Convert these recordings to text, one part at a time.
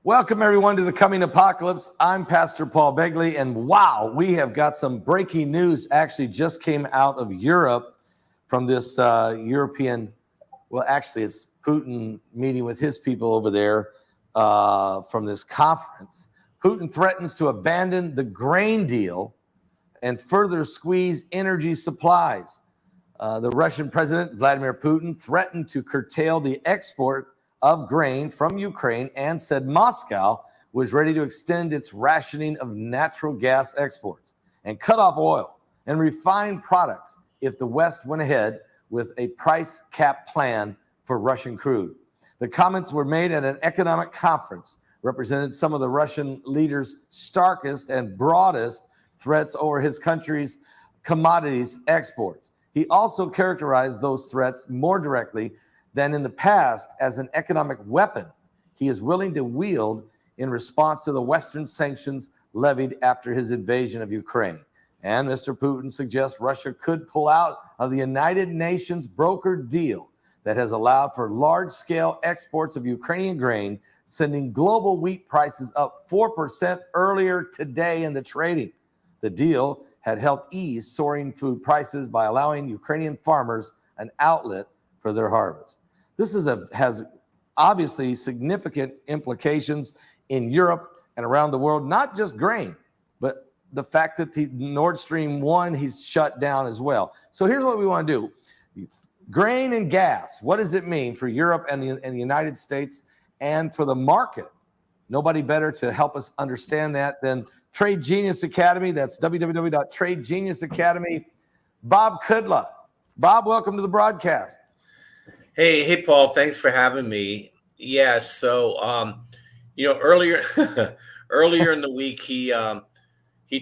Welcome, everyone, to the Coming Apocalypse. I'm Pastor Paul Begley, and wow, we have got some breaking news actually just came out of Europe from this European, well, actually, it's Putin meeting with his people over there from this conference. Putin threatens to abandon the grain deal and further squeeze energy supplies. The Russian President, Vladimir Putin, threatened to curtail the export of grain from Ukraine and said Moscow was ready to extend its rationing of natural gas exports and cut off oil and refined products if the West went ahead with a price cap plan for Russian crude. The comments were made at an economic conference, represented some of the Russian leader's starkest and broadest threats over his country's commodities exports. He also characterized those threats more directly than in the past as an economic weapon he is willing to wield in response to the Western sanctions levied after his invasion of Ukraine. And Mr. Putin suggests Russia could pull out of the United Nations brokered deal that has allowed for large-scale exports of Ukrainian grain, sending global wheat prices up 4% earlier today in the trading. The deal had helped ease soaring food prices by allowing Ukrainian farmers an outlet for their harvest. This has obviously significant implications in Europe and around the world, not just grain, but the fact that the Nord Stream 1, he's shut down as well. So here's what we want to do. Grain and gas, what does it mean for Europe and the United States and for the market? Nobody better to help us understand that than Trade Genius Academy. That's www.tradegeniusacademy. Bob Kudla. Bob, welcome to the broadcast. Hey, Paul. Thanks for having me. Yeah. So, earlier in the week, he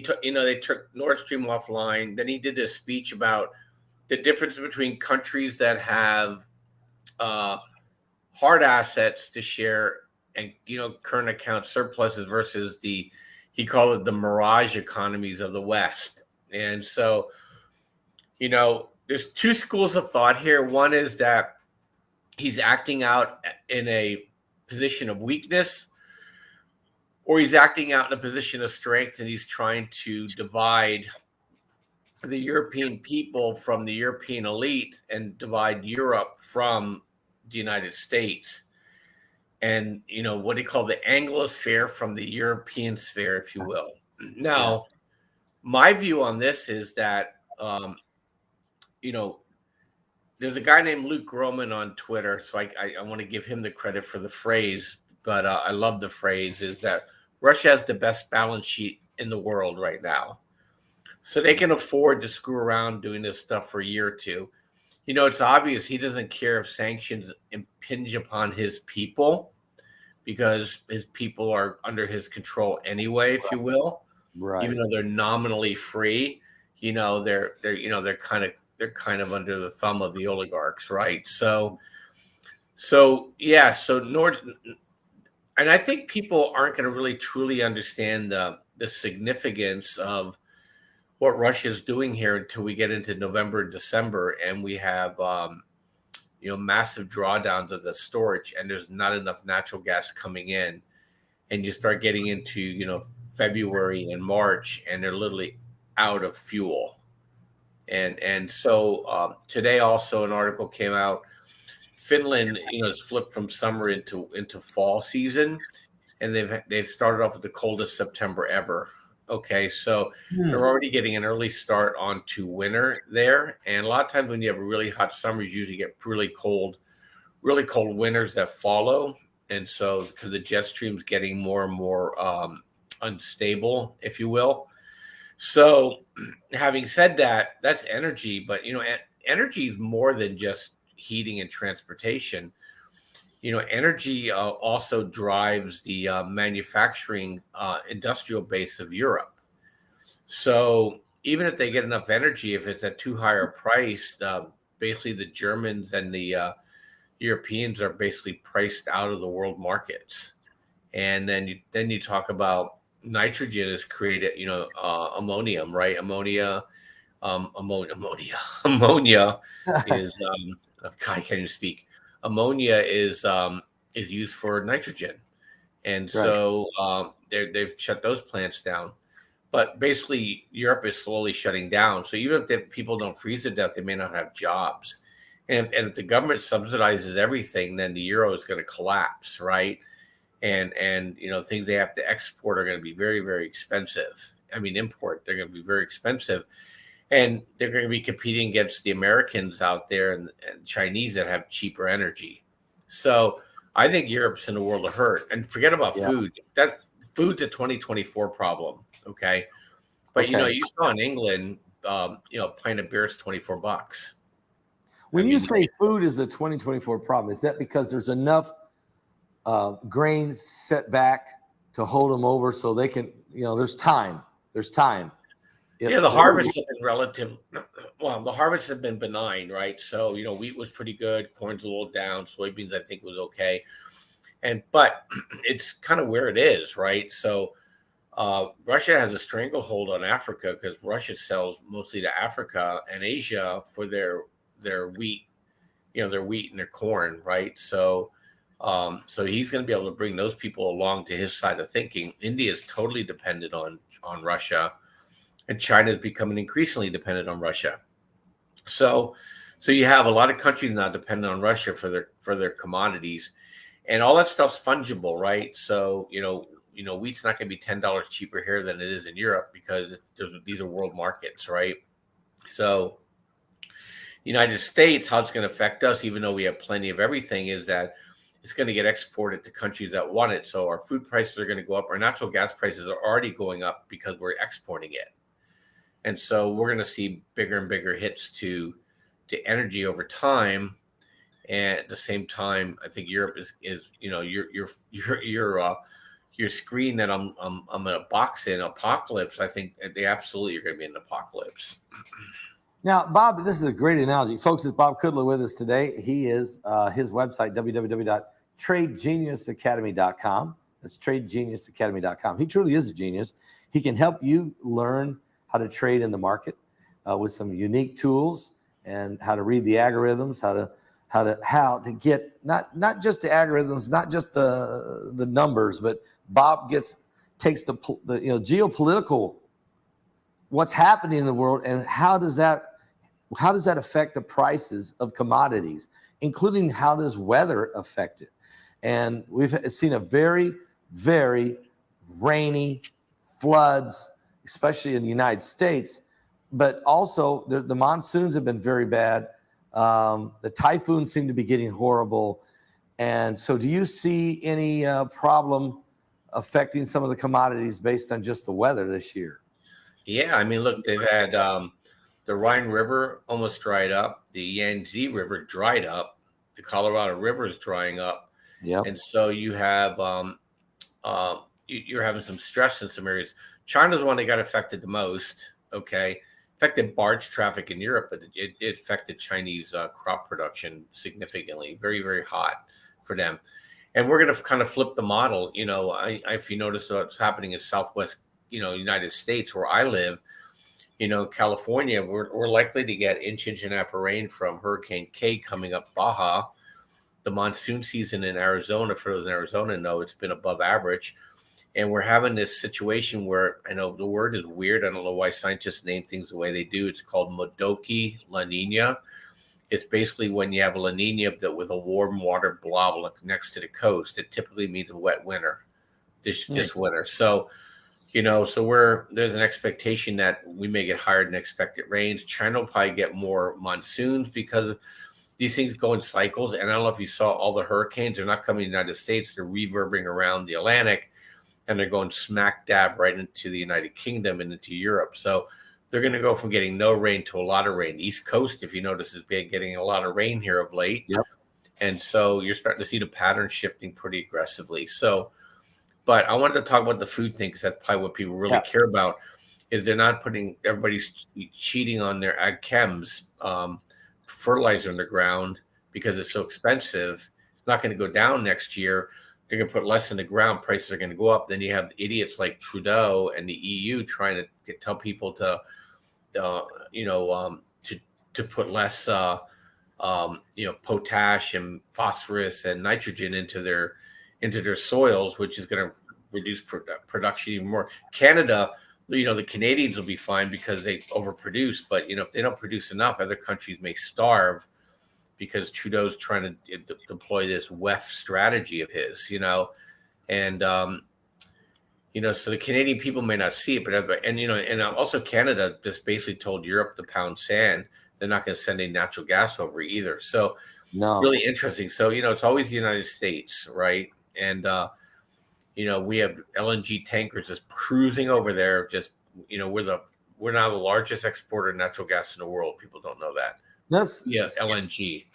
took, they took Nord Stream offline. Then he did a speech about the difference between countries that have hard assets to share and, current account surpluses versus he called it the mirage economies of the West. And so, there's two schools of thought here. One is that he's acting out in a position of weakness, or he's acting out in a position of strength, and he's trying to divide the European people from the European elite and divide Europe from the United States. And, what he called the Anglosphere from the European sphere, if you will. Now, my view on this is that, there's a guy named Luke Groman on Twitter, so I want to give him the credit for the phrase, but I love the phrase, is that Russia has the best balance sheet in the world right now. So they can afford to screw around doing this stuff for a year or two. It's obvious he doesn't care if sanctions impinge upon his people because his people are under his control anyway, if you will. Right. Even though they're nominally free, they're kind of under the thumb of the oligarchs, right? So and I think people aren't going to really truly understand the significance of what Russia is doing here until we get into November and December, and we have massive drawdowns of the storage, and there's not enough natural gas coming in, and you start getting into February and March, and they're literally out of fuel. And so today also an article came out. Finland, has flipped from summer into fall season, and they've started off with the coldest September ever. Okay, so they're already getting an early start onto winter there, and a lot of times when you have a really hot summer, you usually get really cold winters that follow. And so because the jet stream's getting more and more unstable, if you will. So having said that, that's energy, but energy is more than just heating and transportation. Energy also drives the manufacturing industrial base of Europe. So even if they get enough energy, if it's at too high a price, basically the Germans and the Europeans are basically priced out of the world markets. And then you talk about nitrogen is created, ammonium, right? Ammonia is God, I can't even speak. Ammonia is used for nitrogen, and Right. so they've shut those plants down. But basically, Europe is slowly shutting down. So even if people don't freeze to death, they may not have jobs. And if the government subsidizes everything, then the euro is going to collapse, right? And things they have to export are going to be very, very expensive. I mean, import, they're going to be very expensive, and they're going to be competing against the Americans out there and Chinese that have cheaper energy. So I think Europe's in a world of hurt. And forget about Yeah. food. That food's a 2024 problem. Okay. But Okay. you saw in England, a pint of beer is $24. I When you mean, say food is a 2024 problem, is that because there's enough grains set back to hold them over so they can, there's time. There's time. yeah, the harvests have been relative. Well, the harvests have been benign, right? So wheat was pretty good, corn's a little down, soybeans I think was okay, but it's kind of where it is, right? So Russia has a stranglehold on Africa because Russia sells mostly to Africa and Asia for their wheat, their wheat and their corn, right? So he's going to be able to bring those people along to his side of thinking. India is totally dependent on Russia, and China is becoming increasingly dependent on Russia. So you have a lot of countries now dependent on Russia for their commodities, and all that stuff's fungible, right? So wheat's not going to be $10 cheaper here than it is in Europe because these are world markets, right? So United States, how it's going to affect us, even though we have plenty of everything, is that it's going to get exported to countries that want it. So our food prices are going to go up. Our natural gas prices are already going up because we're exporting it. And so we're going to see bigger and bigger hits to energy over time. And at the same time, I think Europe is your screen that I'm in a box in apocalypse. I think they absolutely are going to be in an apocalypse. Now, Bob, this is a great analogy. Folks, it's Bob Kudla with us today. He is his website, www.tradegeniusacademy.com. That's tradegeniusacademy.com. He truly is a genius. He can help you learn how to trade in the market with some unique tools and how to read the algorithms, how to get not just the algorithms, not just the numbers, but Bob takes the geopolitical, what's happening in the world, and how does that affect the prices of commodities, including how does weather affect it? And we've seen a very, very rainy floods, especially in the United States, but also the monsoons have been very bad. The typhoons seem to be getting horrible. And so do you see any problem affecting some of the commodities based on just the weather this year? Yeah, I mean, look, they've had the Rhine River almost dried up. The Yangtze River dried up. The Colorado River is drying up. Yeah. And so you have you're having some stress in some areas. China's the one that got affected the most. Okay, affected barge traffic in Europe, but it affected Chinese crop production significantly. Very, very hot for them. And we're going to kind of flip the model. If you notice what's happening in Southwest, United States, where I live, California, we're likely to get inch and a half of rain from Hurricane K coming up Baja. The monsoon season in Arizona, for those in Arizona know, it's been above average. And we're having this situation where, I know the word is weird. I don't know why scientists name things the way they do. It's called Modoki La Nina. It's basically when you have a La Nina that with a warm water blob next to the coast. It typically means a wet winter this winter. So, there's an expectation that we may get higher than expected rains. China will probably get more monsoons because these things go in cycles. And I don't know if you saw all the hurricanes. They're not coming to the United States. They're reverberating around the Atlantic, and they're going smack dab right into the United Kingdom and into Europe. So they're going to go from getting no rain to a lot of rain. East Coast, if you notice, has been getting a lot of rain here of late. Yep. And so you're starting to see the pattern shifting pretty aggressively. But I wanted to talk about the food thing because that's probably what people really care about, is they're not putting, everybody's cheating on their ag chems, fertilizer in the ground because it's so expensive. It's not going to go down next year. They're going to put less in the ground. Prices are going to go up. Then you have idiots like Trudeau and the EU trying to tell people to put less, potash and phosphorus and nitrogen into into their soils, which is going to reduce production even more. Canada, the Canadians will be fine because they overproduce, but if they don't produce enough, other countries may starve because Trudeau's trying to deploy this WEF strategy of his, and so the Canadian people may not see it, and also Canada just basically told Europe to pound sand. They're not going to send any natural gas over either. So No. really interesting. So it's always the United States, right? And we have LNG tankers just cruising over there. Just we're now the largest exporter of natural gas in the world. People don't know that. LNG.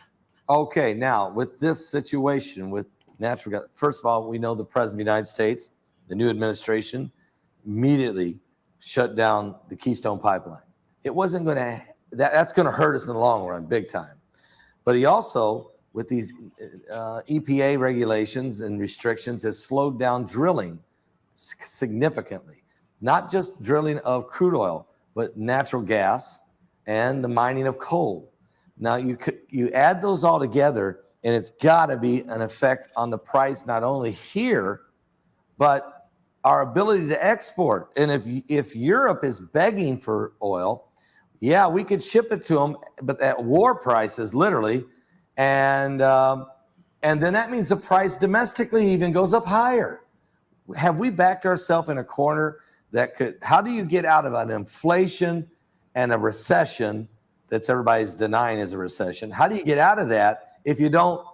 Okay, now with this situation with natural gas, first of all, we know the president of the United States, the new administration, immediately shut down the Keystone Pipeline. It wasn't going to, that's going to hurt us in the long run, big time. But he also, with these EPA regulations and restrictions, has slowed down drilling significantly. Not just drilling of crude oil, but natural gas and the mining of coal. Now you add those all together, and it's got to be an effect on the price, not only here, but our ability to export. And if Europe is begging for oil, yeah, we could ship it to them, but at war prices, literally, and then that means the price domestically even goes up higher. Have we backed ourselves in a corner that could? How do you get out of an inflation and a recession that's everybody's denying is a recession? How do you get out of that if you don't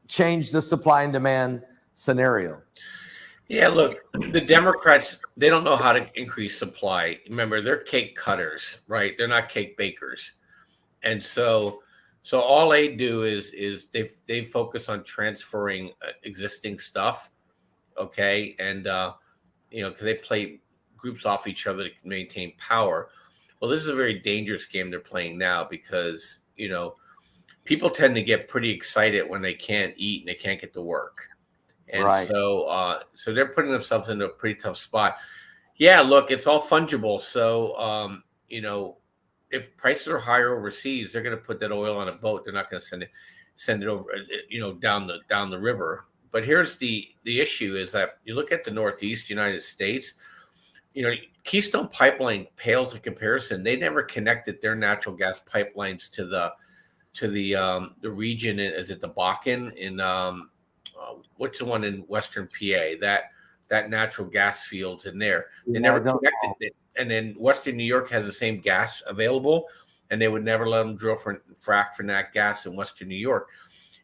change the supply and demand scenario? Yeah, look, the Democrats, they don't know how to increase supply. Remember, they're cake cutters, right? They're not cake bakers. And so all they do is they focus on transferring existing stuff, okay? And because they play groups off each other to maintain power. Well, this is a very dangerous game they're playing now because, people tend to get pretty excited when they can't eat and they can't get to work. And right. So they're putting themselves into a pretty tough spot. Yeah, look, it's all fungible. So, if prices are higher overseas, they're going to put that oil on a boat. They're not going to send it over, down the river. But here's the issue is that you look at the Northeast United States, Keystone Pipeline pales in comparison. They never connected their natural gas pipelines to the region. Is it the Bakken in what's the one in Western PA? That natural gas fields in there. They never connected it. And then Western New York has the same gas available, and they would never let them drill for frack for nat gas in Western New York.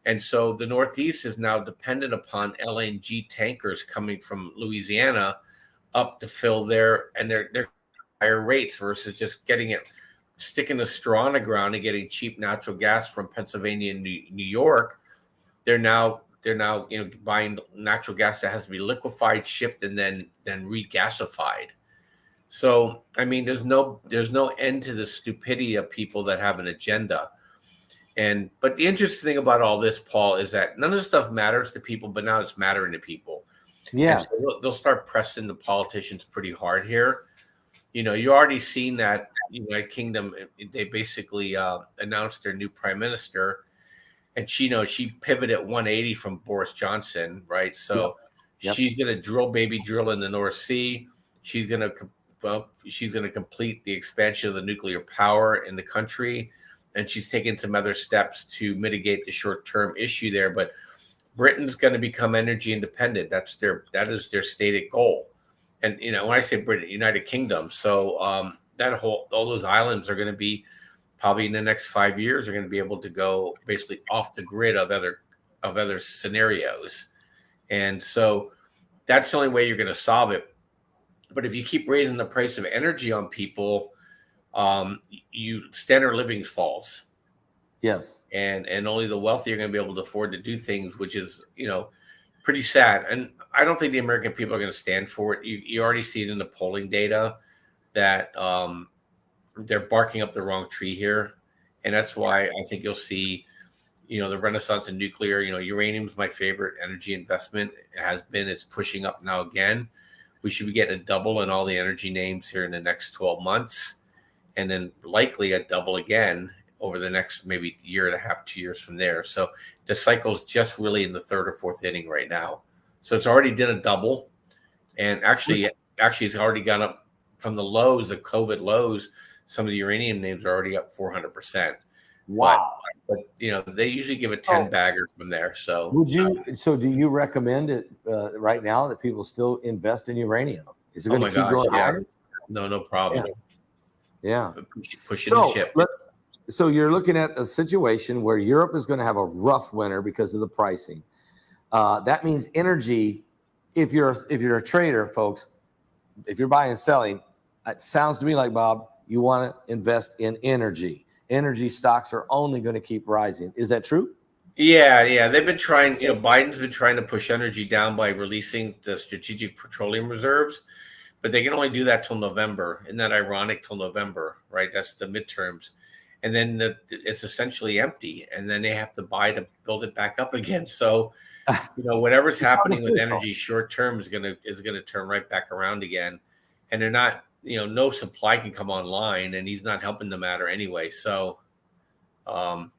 And so the Northeast is now dependent upon LNG tankers coming from Louisiana up to fill their higher rates versus just sticking a straw in the ground and getting cheap natural gas from Pennsylvania and New York. They're now buying natural gas that has to be liquefied, shipped, and then regasified. So I mean, there's no end to the stupidity of people that have an agenda. But the interesting thing about all this, Paul, is that none of this stuff matters to people, but now it's mattering to people. Yes. So they'll start pressing the politicians pretty hard here. You already seen that United Kingdom, they basically announced their new prime minister, and she pivoted 180 from Boris Johnson, right? So yep. She's going to drill in the North Sea. She's going to complete the expansion of the nuclear power in the country, and she's taken some other steps to mitigate the short-term issue there. But Britain's going to become energy independent. That is their stated goal. And when I say Britain, United Kingdom, so all those islands are going to be probably in the next 5 years are going to be able to go basically off the grid of other scenarios. And so that's the only way you're going to solve it. But if you keep raising the price of energy on people, standard of living falls. Yes. And only the wealthy are going to be able to afford to do things, which is, pretty sad. And I don't think the American people are going to stand for it. You already see it in the polling data that they're barking up the wrong tree here. And that's why I think you'll see, the renaissance in nuclear. Uranium is my favorite energy investment. It has been. It's pushing up now again. We should be getting a double in all the energy names here in the next 12 months. And then likely a double again over the next maybe year and a half, 2 years from there. So the cycle's just really in the third or fourth inning right now. So it's already did a double, and actually it's already gone up from the lows, the COVID lows. Some of the uranium names are already up 400%. Wow. But they usually give a 10 bagger from there. So do you recommend it right now that people still invest in uranium? Is it going to keep going higher? No problem. Yeah. Push it in chip. So you're looking at a situation where Europe is going to have a rough winter because of the pricing. That means energy. If you're a trader, folks, if you're buying and selling, it sounds to me like, Bob, you want to invest in energy. Energy stocks are only going to keep rising. Is that true? Yeah. They've been trying, Biden's been trying to push energy down by releasing the strategic petroleum reserves, but they can only do that till November. Isn't that ironic? Till November, right? That's the midterms. And then it's essentially empty. And then they have to buy to build it back up again. So, whatever's happening with energy short term is gonna turn right back around again. And they're not, no supply can come online, and he's not helping the matter anyway. So, so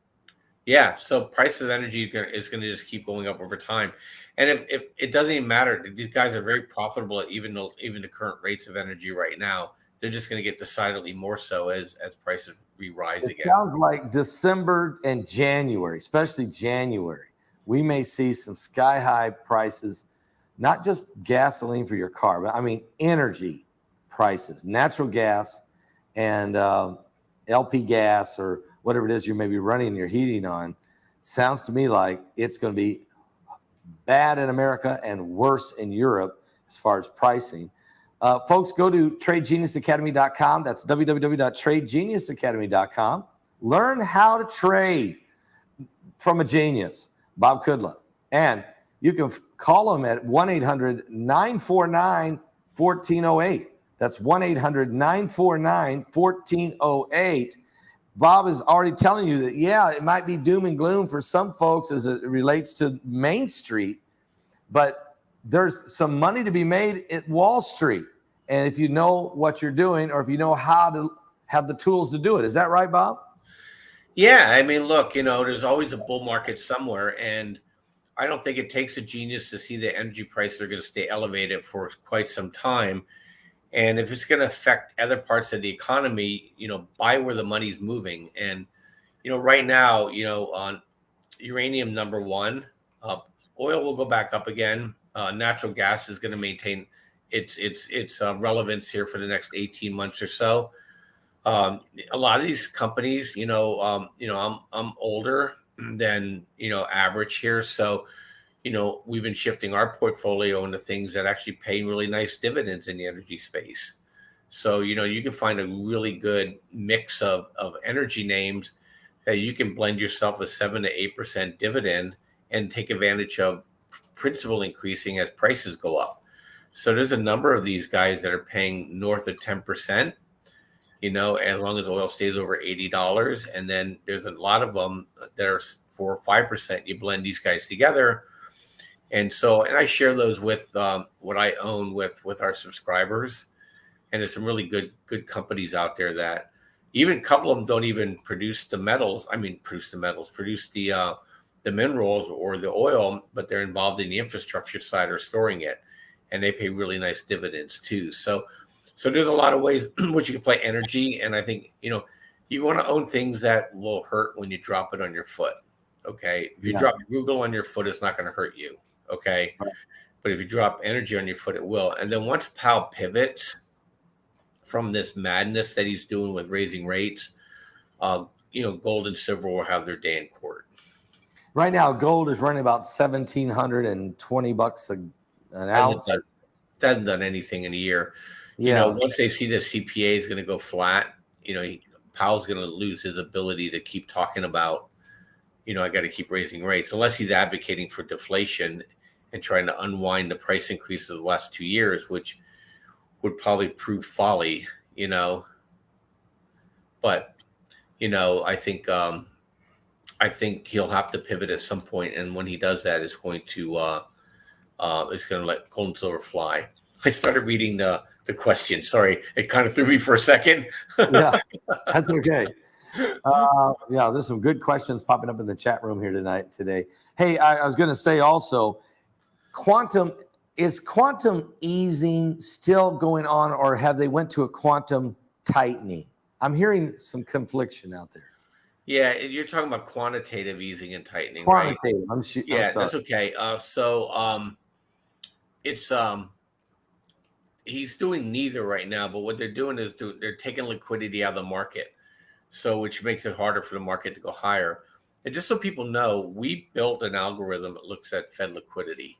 price of energy is going to just keep going up over time. And if it doesn't even matter, these guys are very profitable at even the current rates of energy right now. They're just going to get decidedly more so as prices re-rise again. It sounds like December and January, especially January, we may see some sky high prices, not just gasoline for your car, but I mean energy prices, natural gas and LP gas or whatever it is you may be running your heating on. Sounds to me like it's going to be bad in America and worse in Europe as far as pricing. Folks, go to TradeGeniusAcademy.com. That's www.TradeGeniusAcademy.com. Learn how to trade from a genius, Bob Kudla. And you can call him at 1-800-949-1408. That's 1-800-949-1408. Bob is already telling you that, it might be doom and gloom for some folks as it relates to Main Street, but there's some money to be made at Wall Street. And if you know what you're doing, or if you know how to have the tools to do it. Is that right, Bob? Yeah. I mean, look, there's always a bull market somewhere. And I don't think it takes a genius to see the energy prices are going to stay elevated for quite some time. And if it's going to affect other parts of the economy, buy where the money's moving. And, right now, on uranium, number one, oil will go back up again. Natural gas is going to maintain its relevance here for the next 18 months or so. A lot of these companies, I'm older than, average here. So, we've been shifting our portfolio into things that actually pay really nice dividends in the energy space. So, you can find a really good mix of energy names that you can blend yourself a 7 to 8% dividend and take advantage of principal increasing as prices go up. So there's a number of these guys that are paying north of 10%, as long as oil stays over $80. And then there's a lot of them that are 4 or 5%. You blend these guys together. And I share those with what I own with our subscribers. And there's some really good companies out there that even a couple of them don't even produce the metals. Produce the minerals or the oil, but they're involved in the infrastructure side or storing it. And they pay really nice dividends too. So there's a lot of ways in which you can play energy. And I think, you want to own things that will hurt when you drop it on your foot. Okay. If you drop Google on your foot, it's not going to hurt you. Okay. Right. But if you drop energy on your foot, it will. And then once Powell pivots from this madness that he's doing with raising rates, gold and silver will have their day in court. Right now, gold is running about $1,720 an ounce. Hasn't done anything in a year. Yeah. Once they see the CPA is going to go flat, Powell's going to lose his ability to keep talking about, I got to keep raising rates, unless he's advocating for deflation and trying to unwind the price increases of the last 2 years, which would probably prove folly, But, I think he'll have to pivot at some point, and when he does that, it's going to let gold and silver fly. I started reading the question. Sorry, it kind of threw me for a second. Yeah, that's okay. There's some good questions popping up in the chat room here today. Hey, I was going to say also, is quantum easing still going on, or have they went to a quantum tightening? I'm hearing some confliction out there. Yeah, you're talking about quantitative easing and tightening, right? Quantitative. I'm Yeah, sorry. that's okay. It's he's doing neither right now, but what they're doing is they're taking liquidity out of the market, so which makes it harder for the market to go higher. And just so people know, we built an algorithm that looks at Fed liquidity.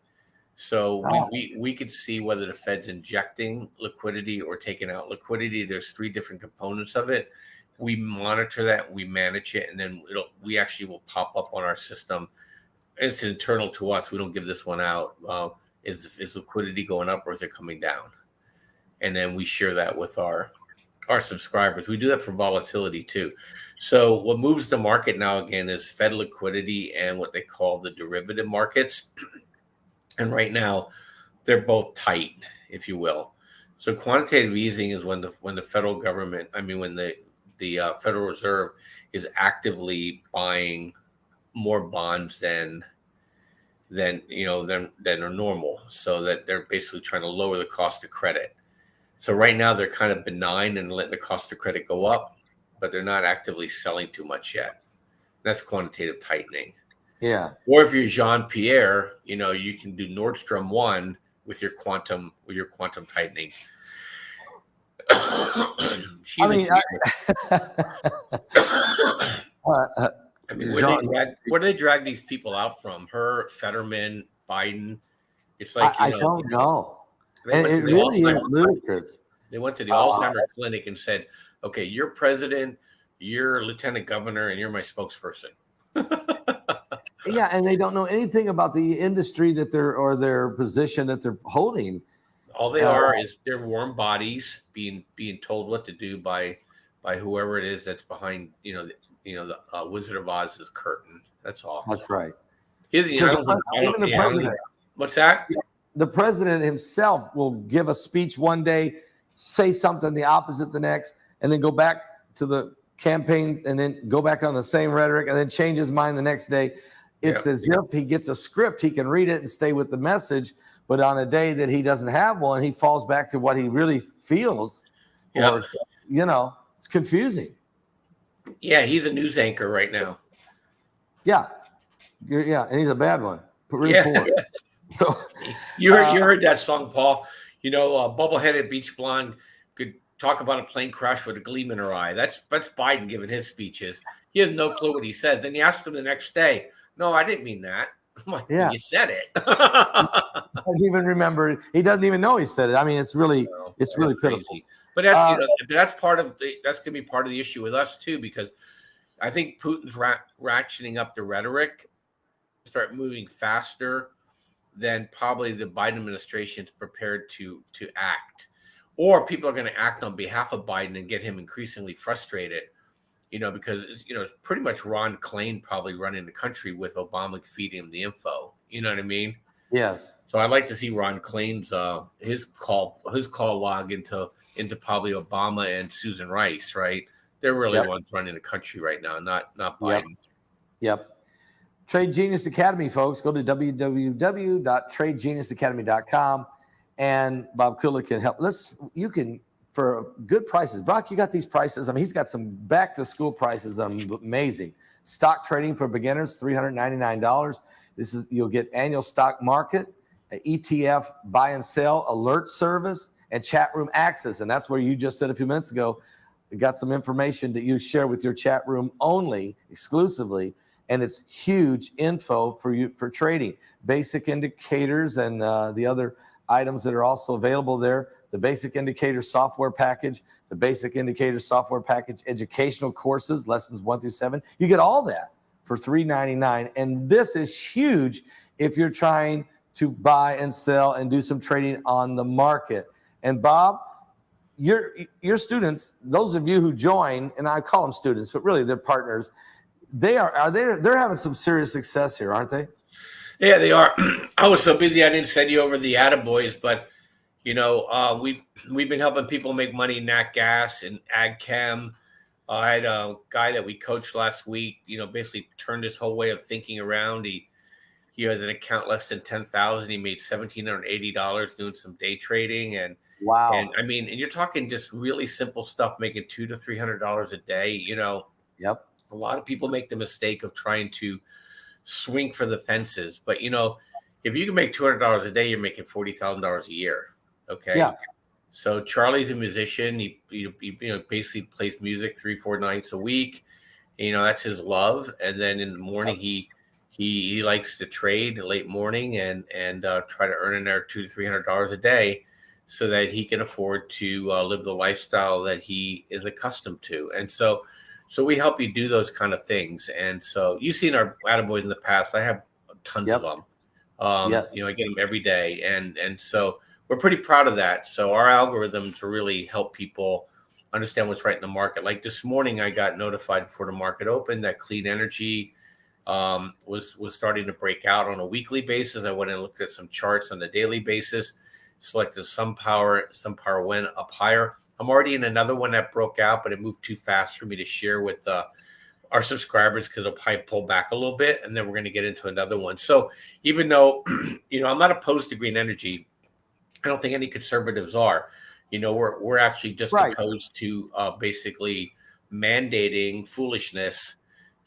So we could see whether the Fed's injecting liquidity or taking out liquidity. There's 3 different components of it. We monitor that, we manage it, and then we actually will pop up on our system. It's internal to us. We don't give this one out. Is liquidity going up or is it coming down? And then we share that with our subscribers. We do that for volatility too. So what moves the market now again is Fed liquidity and what they call the derivative markets. And right now, they're both tight, if you will. So quantitative easing is when the federal government, when the Federal Reserve is actively buying more bonds than are normal, so that they're basically trying to lower the cost of credit. So right now they're kind of benign and letting the cost of credit go up, but they're not actively selling too much yet. That's quantitative tightening. Yeah. Or if you're Jean-Pierre, you can do Nordstrom 1 with your quantum tightening. Where do they drag these people out from? Her, Fetterman, Biden. It's like I don't know. And it really is ludicrous. They went to the Alzheimer clinic and said, "Okay, you're president, you're lieutenant governor, and you're my spokesperson." Yeah, and they don't know anything about the industry their position that they're holding. All they are is they're warm bodies being told what to do by whoever it is that's behind the Wizard of Oz's curtain. That's all. That's right. What's that? The president himself will give a speech one day, say something the opposite the next, and then go back to the campaign and then go back on the same rhetoric and then change his mind the next day. It's as if he gets a script, he can read it and stay with the message. But on a day that he doesn't have one, he falls back to what he really feels. Or, it's confusing. Yeah, he's a news anchor right now. Yeah. And he's a bad one. Really poor. So you heard that song, Paul. Bubble-headed beach blonde could talk about a plane crash with a gleam in her eye. That's Biden giving his speeches. He has no clue what he says. Then you ask him the next day, "No, I didn't mean that." I'm like, "You said it." I don't even remember. He doesn't even know he said it. It's really pitiful. Crazy. But that's that's gonna be part of the issue with us too, because I think Putin's ratcheting up the rhetoric, start moving faster than probably the Biden administration is prepared to act, or people are going to act on behalf of Biden and get him increasingly frustrated. Because it's pretty much Ron Klain probably running the country with Obama feeding him the info. You know what I mean? Yes. So I'd like to see Ron Klain's his call log into probably Obama and Susan Rice, right? They're really the ones running the country right now, not Biden. Yep. Trade Genius Academy, folks. Go to www.tradegeniusacademy.com, and Bob Kula can help. You can, for good prices. Brock, you got these prices. He's got some back-to-school prices. Amazing. Stock trading for beginners, $399. You'll get annual stock market, ETF buy and sell, alert service, and chat room access. And that's where you just said a few minutes ago, we got some information that you share with your chat room only, exclusively. And it's huge info for you for trading. Basic indicators and the other items that are also available there. The basic indicator software package, the basic indicator software package, educational courses, lessons 1 through 7. You get all that for $399. And this is huge if you're trying to buy and sell and do some trading on the market. And Bob, your students, those of you who join, and I call them students, but really they're partners. They're having some serious success here, aren't they? Yeah, they are. I was so busy I didn't send you over the attaboys, but we've been helping people make money in nat gas and ag chem. I had a guy that we coached last week, basically turned his whole way of thinking around. He He has an account less than 10,000. He made $1,780 doing some day trading, and Wow. I mean, and you're talking just really simple stuff, making $200 to $300 a day. Yep. A lot of people make the mistake of trying to swing for the fences, but if you can make $200 a day, you're making $40,000 a year. Yeah. Okay. So Charlie's a musician. He basically plays music 3-4 nights a week. That's his love. And then in the morning, he likes to trade late morning and try to earn in there $200 to $300 a day, so that he can afford to live the lifestyle that he is accustomed to. And so we help you do those kind of things. And so you've seen our Attaboys in the past. I have tons of Yep. them. Yes. I get them every day, and so we're pretty proud of that. So our algorithms really help people understand what's right in the market. Like this morning, I got notified before the market opened that clean energy was starting to break out on a weekly basis. I went and looked at some charts on a daily basis, selected some power went up higher. I'm already in another one that broke out, but it moved too fast for me to share with our subscribers, because it'll probably pull back a little bit, and then we're going to get into another one. So even though I'm not opposed to green energy, I don't think any conservatives are. We're actually just Right. opposed to basically mandating foolishness.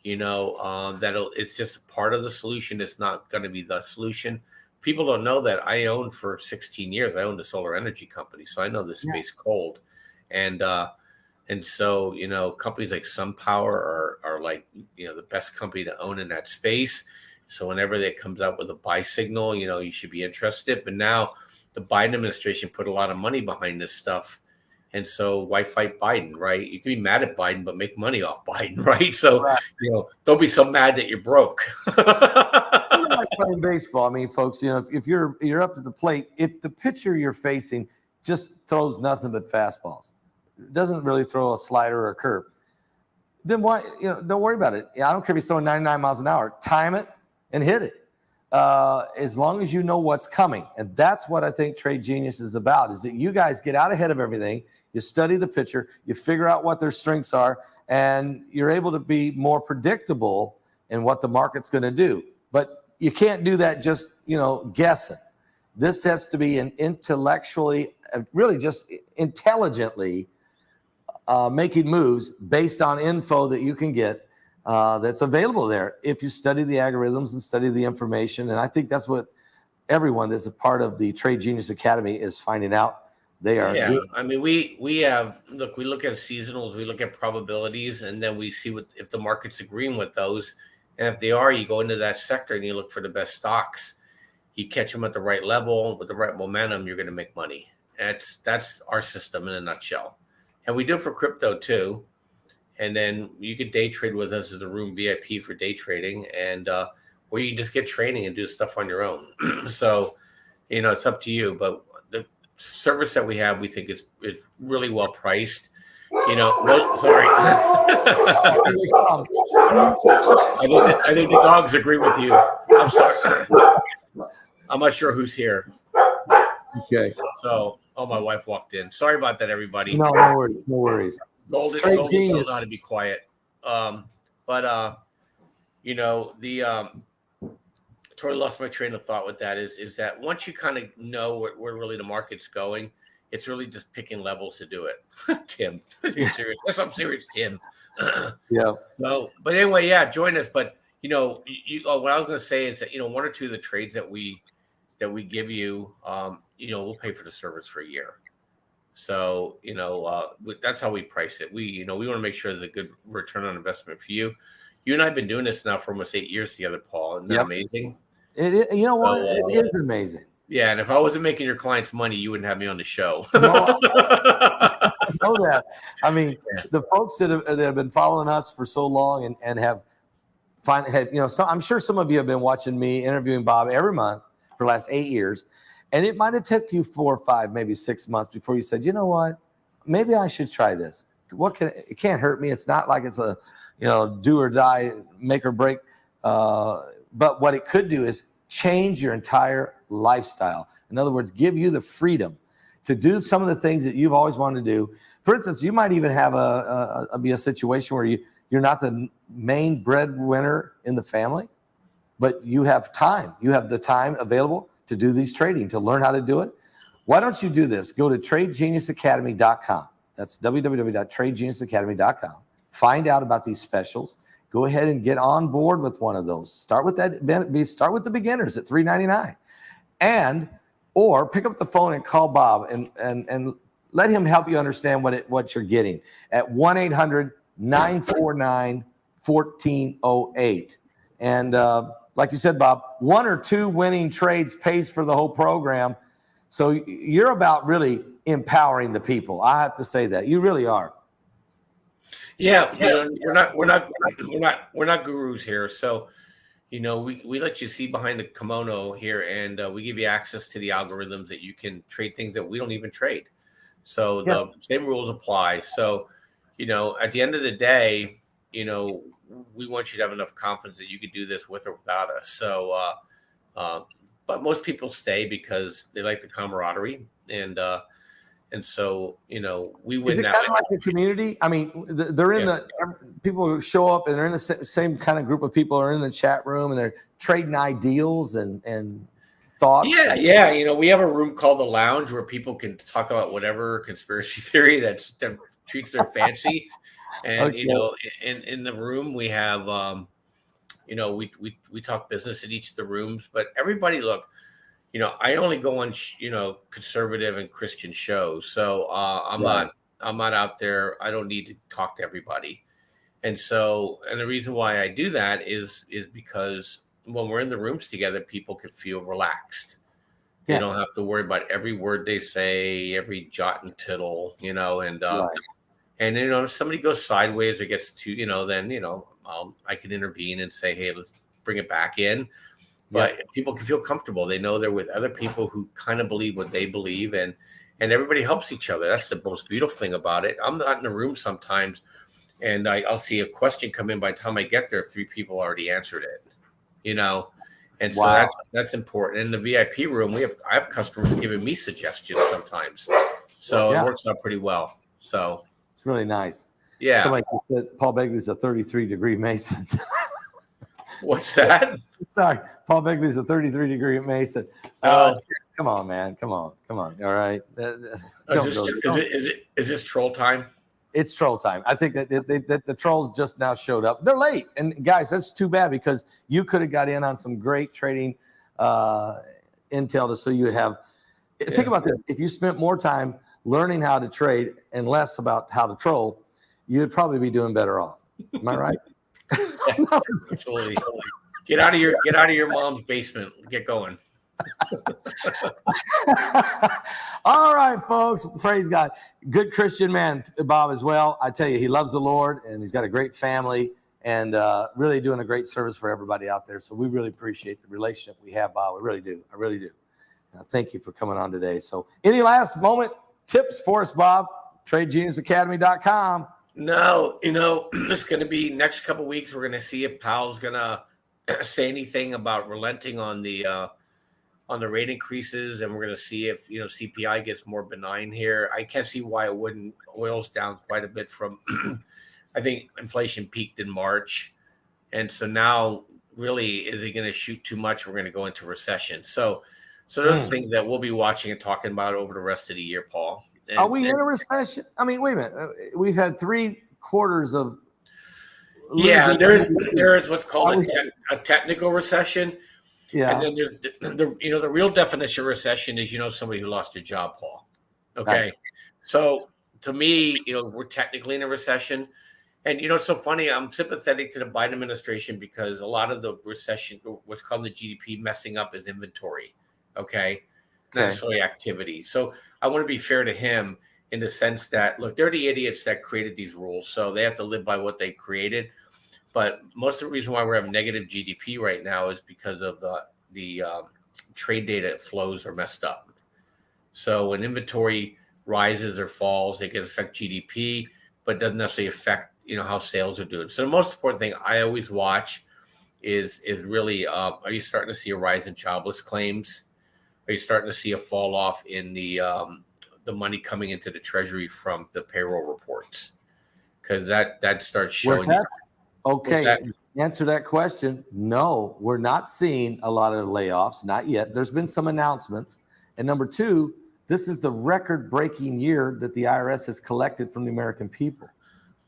It's just part of the solution. It's not going to be the solution. People don't know that I owned for 16 years. I owned a solar energy company, so I know this space cold. And so, companies like SunPower are like, the best company to own in that space. So whenever that comes up with a buy signal, you should be interested. But now the Biden administration put a lot of money behind this stuff. And so why fight Biden, right? You can be mad at Biden, but make money off Biden, right? So, Right. Don't be so mad that you're broke. It's like playing baseball. I mean, folks, if you're up to the plate, if the pitcher you're facing just throws nothing but fastballs, doesn't really throw a slider or a curve, then why, don't worry about it. I don't care if he's throwing 99 miles an hour. Time it and hit it. As long as you know what's coming. And that's what I think Trade Genius is about, is that you guys get out ahead of everything. You study the pitcher, you figure out what their strengths are, and you're able to be more predictable in what the market's going to do. But you can't do that just, guessing. This has to be an intellectually, really just intelligently making moves based on info that you can get that's available there if you study the algorithms and study the information. And I think that's what everyone that's a part of the Trade Genius Academy is finding out. They are. Yeah, I mean, we look at seasonals, we look at probabilities, and then we see if the market's agreeing with those. And if they are, you go into that sector and you look for the best stocks. You catch them at the right level with the right momentum, you're going to make money. That's our system in a nutshell. And we do it for crypto too. And then you could day trade with us as a room VIP for day trading, and or you can just get training and do stuff on your own. So, it's up to you. But the service that we have, we think is really well priced. Sorry. I think the dogs agree with you. I'm sorry. I'm not sure who's here. Okay. So, my wife walked in. Sorry about that, everybody. No worries. No worries. Golden knows how to be quiet. Totally lost my train of thought with that is that once you kind of know where really the market's going, it's really just picking levels to do it. Tim, you're serious? Yes, I'm serious, Tim. Yeah. So, but anyway, yeah, join us. But what I was going to say is that one or two of the trades that we give you, we'll pay for the service for a year. So, that's how we price it. We want to make sure there's a good return on investment for you. You and I have been doing this now for almost 8 years together, Paul. Isn't that amazing? It is, it is amazing. Yeah. And if I wasn't making your clients money, you wouldn't have me on the show. No, I know that. I mean, the folks that have been following us for so long and have I'm sure some of you have been watching me interviewing Bob every month for the last 8 years. And it might have took you 4 or 5, maybe 6 months before you said, you know what, maybe I should try this. It can't hurt me. It's not like it's a, do or die, make or break. But what it could do is change your entire lifestyle. In other words, give you the freedom to do some of the things that you've always wanted to do. For instance, you might even have be a situation where you're not the main breadwinner in the family. but you have time. You have the time available to do these trading, to learn how to do it. Why don't you do this? Go to tradegeniusacademy.com. That's www.tradegeniusacademy.com. Find out about these specials. Go ahead and get on board with one of those. Start with the beginners at $3.99, or pick up the phone and call Bob and let him help you understand what you're getting at 1-800-949-1408. And like you said, Bob, 1 or 2 winning trades pays for the whole program. So you're about really empowering the people. I have to say that you really are. Yeah, we're not gurus here. So, we let you see behind the kimono here, and we give you access to the algorithms that you can trade things that we don't even trade. So the same rules apply. So, at the end of the day, we want you to have enough confidence that you could do this with or without us. So, but most people stay because they like the camaraderie, and so we win. Is it that kind of like a community? I mean, they're in people who show up and they're in the same kind of group of people are in the chat room and they're trading ideals and thoughts. Yeah. We have a room called the Lounge where people can talk about whatever conspiracy theory that treats their fancy. And in the room we have we talk business in each of the rooms, but everybody, look, I only go on conservative and Christian shows, so I'm not out there. I don't need to talk to everybody, and the reason why I do that is because when we're in the rooms together, people can feel relaxed. They don't have to worry about every word they say, every jot and tittle, and if somebody goes sideways or gets too, then I can intervene and say, hey, let's bring it back in. But people can feel comfortable. They know they're with other people who kind of believe what they believe, and everybody helps each other. That's the most beautiful thing about it. I'm not in the room sometimes, and I'll see a question come in. By the time I get there, 3 people already answered it, and so that's important. In the VIP room, I have customers giving me suggestions sometimes, so it works out pretty well. So it's really nice. Yeah. Somebody said Paul Begley's a 33-degree Mason. What's that? Sorry, Paul Begley's a 33-degree Mason. Come on, man. Come on. All right. Is this troll time? It's troll time. I think that the trolls just now showed up. They're late, and guys, that's too bad because you could have got in on some great trading intel so you have. Think about this: if you spent more time learning how to trade and less about how to troll, you'd probably be doing better off. Am I right? Yeah, absolutely. Get out of your mom's basement. Get going. All right, folks. Praise God. Good Christian man, Bob, as well. I tell you, he loves the Lord and he's got a great family and really doing a great service for everybody out there. So we really appreciate the relationship we have, Bob. We really do. I really do. Thank you for coming on today. So any last moment tips for us, Bob? TradeGeniusAcademy.com. No, it's going to be next couple of weeks. We're going to see if Powell's going to say anything about relenting on the rate increases, and we're going to see if CPI gets more benign here. I can't see why it wouldn't. Oil's down quite a bit from. I think inflation peaked in March, and so now really is it going to shoot too much? We're going to go into recession. So those are things that we'll be watching and talking about over the rest of the year, Paul. Are we in a recession? I mean, wait a minute. We've had 3 quarters of. Yeah, there is what's called a technical recession. Yeah, and then there's the real definition of recession is somebody who lost their job, Paul. Okay, right. So to me, we're technically in a recession, and it's so funny. I'm sympathetic to the Biden administration because a lot of the recession, what's called the GDP, messing up is inventory. Okay. Not necessarily activity. So I want to be fair to him in the sense that, look, they're the idiots that created these rules, so they have to live by what they created. But most of the reason why we're having negative GDP right now is because of the trade data flows are messed up. So when inventory rises or falls, it can affect GDP, but doesn't necessarily affect how sales are doing. So the most important thing I always watch is really are you starting to see a rise in jobless claims? Are you starting to see a fall off in the money coming into the Treasury from the payroll reports? Because that starts showing. Okay. answer that question. No, we're not seeing a lot of layoffs, not yet. There's been some announcements. And number two, this is the record-breaking year that the IRS has collected from the American people.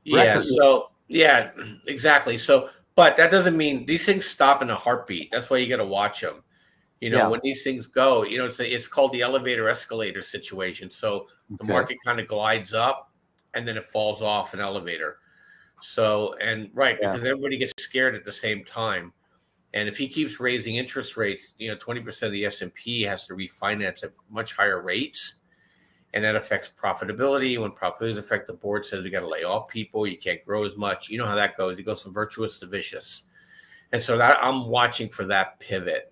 Yeah. Record. So yeah, exactly. So, but that doesn't mean these things stop in a heartbeat. That's why you got to watch them. Yeah. When these things go, it's called the elevator escalator situation. So the Okay. market kind of glides up and then it falls off an elevator. So, and right, Yeah. because everybody gets scared at the same time. And if he keeps raising interest rates, 20% of the S&P has to refinance at much higher rates. And that affects profitability. When profitability affect, the board says we got to lay off people. You can't grow as much. You know how that goes. It goes from virtuous to vicious. And so I'm watching for that pivot.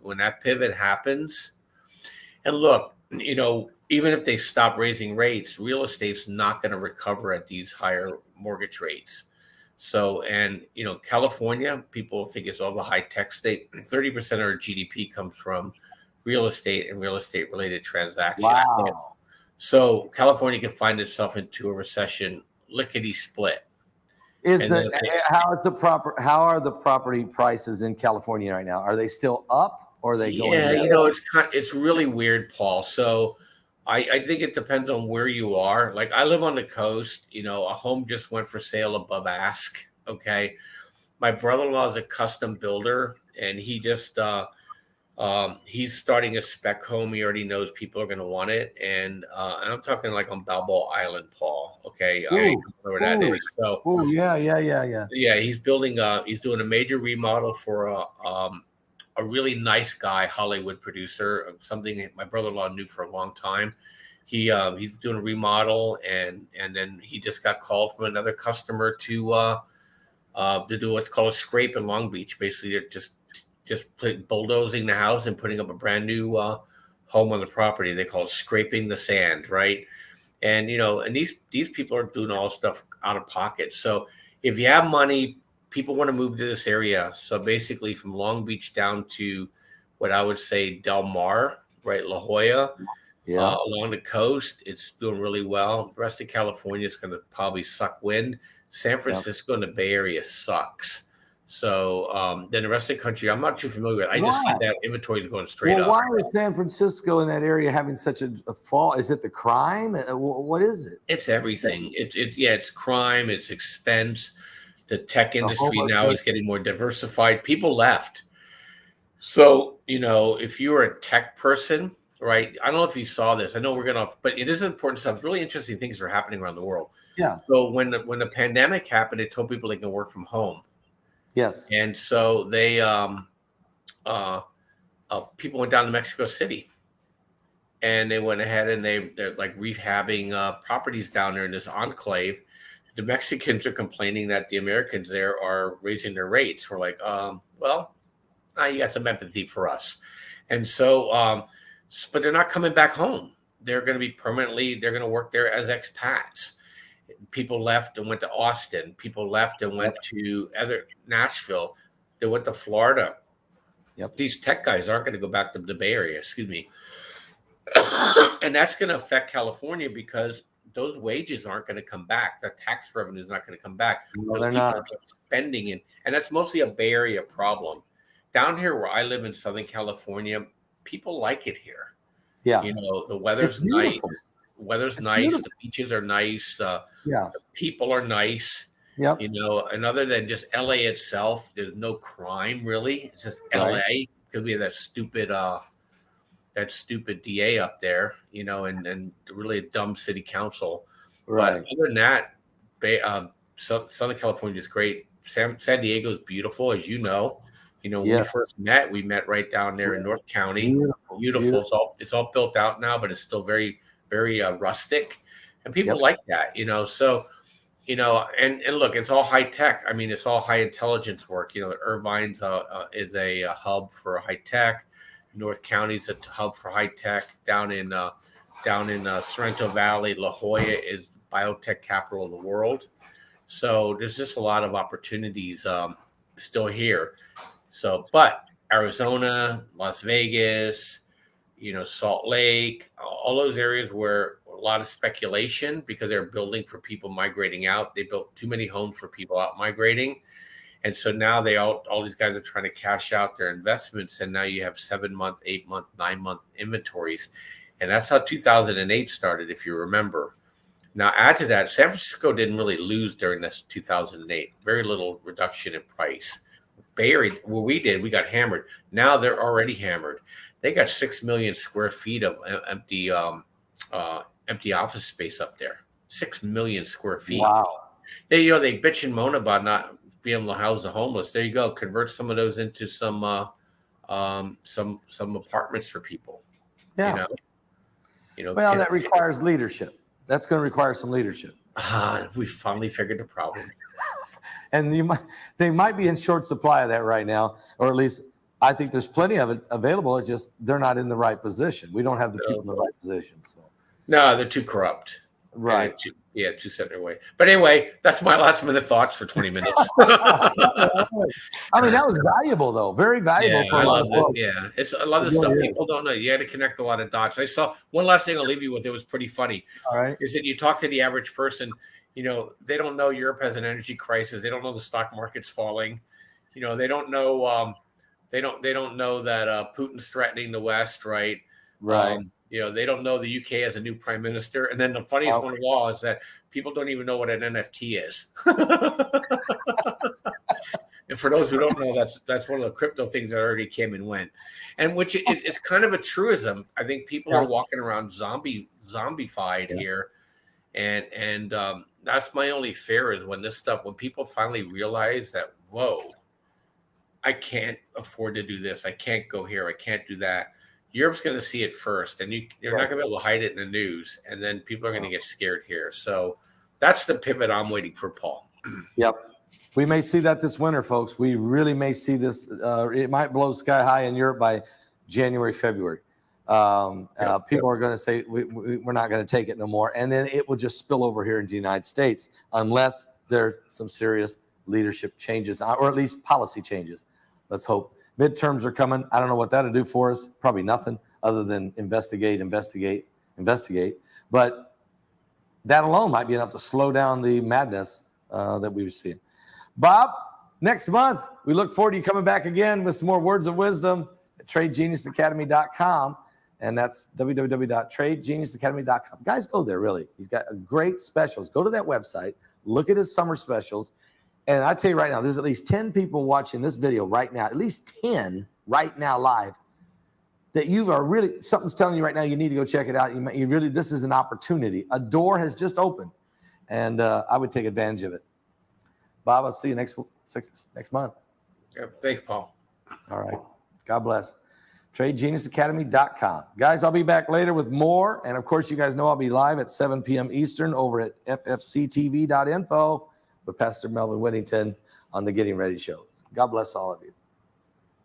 When that pivot happens, and look, even if they stop raising rates, real estate's not going to recover at these higher mortgage rates. So, and California, people think it's all the high tech state. 30% of our GDP comes from real estate and real estate related transactions. Wow. So California can find itself into a recession lickety split. How are the property prices in California right now? Are they still up or are they going down? It's really weird, Paul. So I think it depends on where you are. Like I live on the coast, a home just went for sale above ask. Okay. My brother-in-law is a custom builder and he just he's starting a spec home. He already knows people are going to want it, and I'm talking like on Balboa Island, Paul. Okay, I don't know where that is. So, yeah. He's building. He's doing a major remodel for a really nice guy, Hollywood producer. Something my brother-in-law knew for a long time. He's doing a remodel, and then he just got called from another customer to do what's called a scrape in Long Beach. Basically, they're just bulldozing the house and putting up a brand new home on the property. They call it scraping the sand, right? And and these people are doing all stuff out of pocket. So if you have money, people want to move to this area. So basically, from Long Beach down to what I would say Del Mar, right, La Jolla, along the coast, it's doing really well. The rest of California is going to probably suck wind. San Francisco and the Bay Area sucks. So then the rest of the country, I'm not too familiar with. I just see that inventory is going straight up. Why is San Francisco in that area having such a fall? Is it the crime? What is it? It's everything. It's crime. It's expense. The tech industry now is getting more diversified. People left. So, if you're a tech person, right? I don't know if you saw this. I know we're going to, but it is important stuff. Really interesting things are happening around the world. Yeah. So when the pandemic happened, it told people they can work from home. Yes. And so they people went down to Mexico City and they went ahead and they're like rehabbing properties down there in this enclave. The Mexicans are complaining that the Americans there are raising their rates. We're like, you got some empathy for us. And so, but they're not coming back home. They're going to be they're going to work there as expats. People left and went to Austin. People left and went to Nashville. They went to Florida. Yep. These tech guys aren't going to go back to the Bay Area, excuse me. And that's going to affect California because those wages aren't going to come back. The tax revenue is not going to come back. No, they're not. Spending and that's mostly a Bay Area problem. Down here where I live in Southern California, people like it here. Yeah. The weather's nice. Weather's nice. Beautiful. The beaches are nice. The people are nice. Yep. And other than just LA itself, there's no crime really. It's just LA because we have that stupid DA up there, and really a dumb city council. Right. But other than that, Southern California is great. San Diego is beautiful, as you know. When we first met, we met right down there in North County. Beautiful. It's all built out now, but it's still very, very rustic, and people like that. So, and look, it's all high tech. I mean, it's all high intelligence work. The Irvine's is a hub for high tech. North County's a hub for high tech. Down in Sorrento Valley, La Jolla is biotech capital of the world. So there's just a lot of opportunities still here. So, but Arizona, Las Vegas, Salt Lake, all those areas where a lot of speculation because they're building for people migrating out. They built too many homes for people out migrating. And so now all these guys are trying to cash out their investments, and now you have 7-month, 8-month, 9-month inventories, and that's how 2008 started, if you remember. Now add to that, San Francisco didn't really lose during this 2008. Very little reduction in price. Bay Area, well, we got hammered. Now they're already hammered. They got 6 million square feet of empty office space up there. 6 million square feet. Wow. They bitch and moan about not being able to house the homeless. There you go. Convert some of those into some apartments for people. Yeah. Well, that requires leadership. That's going to require some leadership. We finally figured the problem. And they might be in short supply of that right now, or at least I think there's plenty of it available. It's just they're not in the right position. We don't have the people in the right position. So no, they're too corrupt. Right. Too set in their way. But anyway, that's my last minute thoughts for 20 minutes. I mean, that was valuable, though. Very valuable for a lot of folks. Yeah, it's a lot of stuff people don't know. You had to connect a lot of dots. I saw one last thing I'll leave you with. It was pretty funny. All right. Is that you talk to the average person, they don't know Europe has an energy crisis. They don't know the stock market's falling. They don't know. They don't know that Putin's threatening the West, right? Right. They don't know the UK has a new prime minister. And then the funniest one of all is that people don't even know what an NFT is. And for those who don't know, that's one of the crypto things that already came and went, and which is kind of a truism. I think people are walking around zombified here, and that's my only fear is when people finally realize that, whoa, I can't afford to do this. I can't go here. I can't do that. Europe's going to see it first, and you're not going to be able to hide it in the news, and then people are going to get scared here. So that's the pivot I'm waiting for, Paul. Yep. We may see that this winter, folks. We really may see this. It might blow sky high in Europe by January, February. People are going to say, we're not going to take it no more. And then it will just spill over here in the United States unless there's some serious leadership changes, or at least policy changes. Let's hope. Midterms are coming. I don't know what that'll do for us. Probably nothing other than investigate. But that alone might be enough to slow down the madness that we've seen. Bob, next month, we look forward to you coming back again with some more words of wisdom at TradeGeniusAcademy.com. And that's www.tradegeniusacademy.com. Guys, go there, really. He's got great specials. Go to that website. Look at his summer specials. And I tell you right now, there's at least 10 people watching this video right now, at least 10 right now live, that you are really, something's telling you right now, you need to go check it out. You really, this is an opportunity. A door has just opened, and I would take advantage of it. Bob, I'll see you next month. Yeah, thanks, Paul. All right. God bless. TradeGeniusAcademy.com. Guys, I'll be back later with more. And of course, you guys know I'll be live at 7 p.m. Eastern over at ffctv.info with Pastor Melvin Whittington on the Getting Ready Show. God bless all of you.